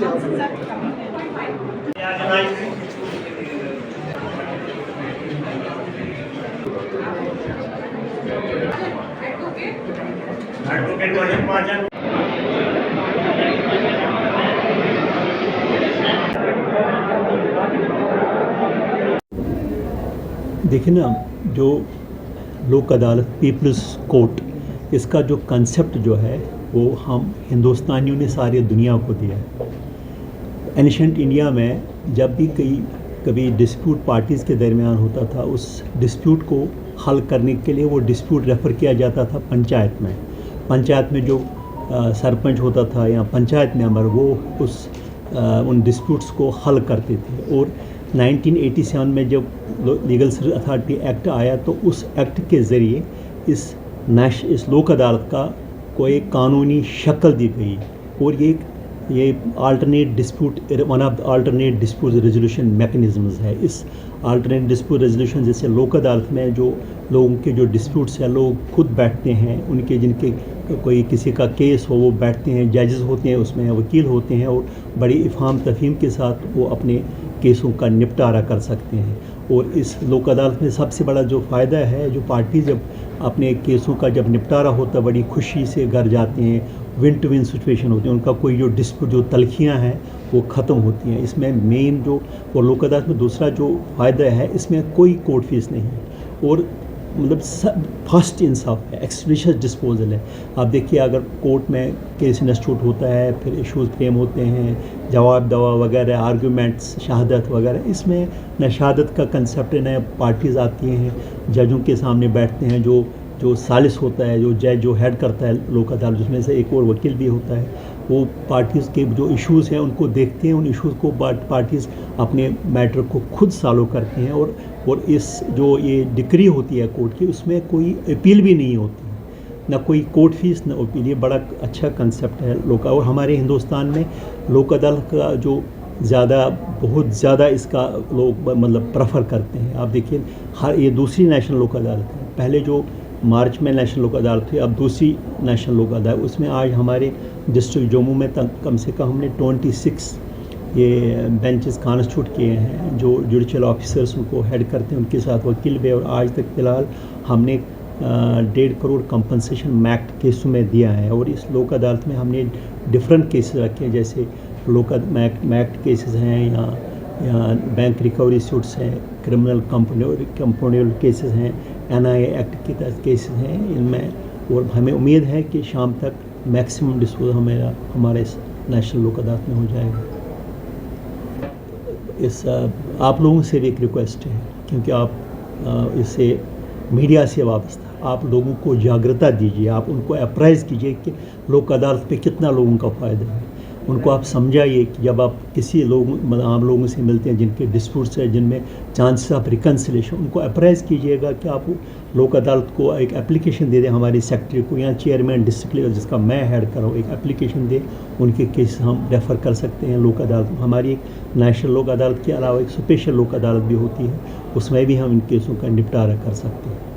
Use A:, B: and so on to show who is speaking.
A: देखिए ना, जो लोक अदालत पीपल्स कोर्ट, इसका जो कंसेप्ट जो है वो हम हिंदुस्तानियों ने सारी दुनिया को दिया है। एंशिएंट इंडिया में जब भी कभी डिस्प्यूट पार्टीज़ के दरमियान होता था, उस डिस्प्यूट को हल करने के लिए वो डिस्प्यूट रेफ़र किया जाता था पंचायत में। पंचायत में जो सरपंच होता था या पंचायत मेंबर, वो उन डिस्प्यूट्स को हल करते थे। और 1987 में जब लीगल सर्विस अथॉरिटी एक्ट आया, तो उस एक्ट के ज़रिए इस लोक अदालत का कोई कानूनी शक्ल दी गई। और ये alternate dispute, one of the alternate dispute resolution mechanisms है। इस अल्टरनेट डिस्प्यूट रेजोल्यूशन, जैसे लोक अदालत में जो लोगों के जो डिस्प्यूट्स हैं, लोग खुद बैठते हैं, उनके जिनके कोई किसी का केस हो वो बैठते हैं, जजेस होते हैं, उसमें वकील होते हैं, और बड़ी इफ़हाम तफ़हीम के साथ वो अपने केसों का निपटारा कर सकते हैं। और इस लोक अदालत में सबसे बड़ा जो फ़ायदा है, जो पार्टी जब अपने केसों का जब निपटारा होता है, बड़ी खुशी से घर जाते हैं, विन टू विन सिचुएशन होती है, उनका कोई जो डिस्प्यूट, जो तलखियाँ हैं वो ख़त्म होती हैं। इसमें मेन जो और लोक अदालत में दूसरा जो फ़ायदा है, इसमें कोई कोर्ट फीस नहीं है, और मतलब फर्स्ट इंसाफ है, एक्सप्लिशियस डिस्पोजल है। आप देखिए, अगर कोर्ट में केस इंस्टीट्यूट होता है, फिर इश्यूज़ फ्रेम होते हैं, जवाब दवा वगैरह, आर्गूमेंट्स, शहादत वगैरह, इसमें न शहादत का कंसेप्ट है, न पार्टीज़ आती हैं, जजों के सामने बैठते हैं, जो सालिस होता है, जो जज जो हेड करता है लोक अदालत, जिसमें से एक और वकील भी होता है, वो पार्टीज़ के जो इश्यूज़ हैं उनको देखते हैं, उन इश्यूज़ को पार्टीज़ अपने मैटर को खुद सॉल्व करते हैं। और इस जो ये डिक्री होती है कोर्ट की, उसमें कोई अपील भी नहीं होती, ना कोई कोर्ट फीस, ना अपील। ये बड़ा अच्छा कंसेप्ट है लोक। और हमारे हिंदुस्तान में लोक अदालत का जो बहुत ज़्यादा इसका लोग मतलब प्रेफर करते हैं। आप देखिए, ये दूसरी नेशनल लोक अदालत है। पहले जो मार्च में नेशनल लोक अदालत थी, अब दूसरी नेशनल लोक अदालत। उसमें आज हमारे डिस्ट्रिक्ट जम्मू में कम से कम हमने 26 ये बेंचेस कॉन्स्टिट्यूट किए हैं, जो जुडिशल ऑफिसर्स उनको हेड करते हैं, उनके साथ वकील भी। और आज तक फ़िलहाल हमने 1.5 करोड़ कंपनसेशन मैक्ट केसों में दिया है। और इस लोक अदालत में हमने डिफरेंट केसेस रखे हैं, जैसे मैक्ट केसेस हैं, या बैंक रिकवरी सूट्स हैं, क्रिमिनल कंपोनेंशियल केसेस हैं, NIA एक्ट के तहत केसेस हैं इनमें। और हमें उम्मीद है कि शाम तक मैक्सिमम डिस्पोज हमारे इस नेशनल लोक अदालत में हो जाएगा। आप लोगों से भी एक रिक्वेस्ट है, क्योंकि आप इससे मीडिया से वाबस्ता, आप लोगों को जागरूकता दीजिए, आप उनको अप्राइज़ कीजिए कि लोक अदालत पे कितना लोगों का फ़ायदा है। उनको आप समझाइए कि जब आप किसी आम लोगों से मिलते हैं जिनके डिस्प्यूट्स हैं, जिनमें चांसेस ऑफ रिकन्सिलेशन, उनको अप्राइज़ कीजिएगा कि आप लोक अदालत को एक एप्लीकेशन दे दें, हमारी सेक्रेटरी को या चेयरमैन डिस्ट्रिक्ट जिसका मैं हेड कर रहा हूँ, एक एप्लीकेशन दे, उनके केस हम रेफ़र कर सकते हैं लोक अदालत। हमारी एक नेशनल लोक अदालत के अलावा एक स्पेशल लोक अदालत भी होती है, उसमें भी हम इन केसों का निपटारा कर सकते हैं।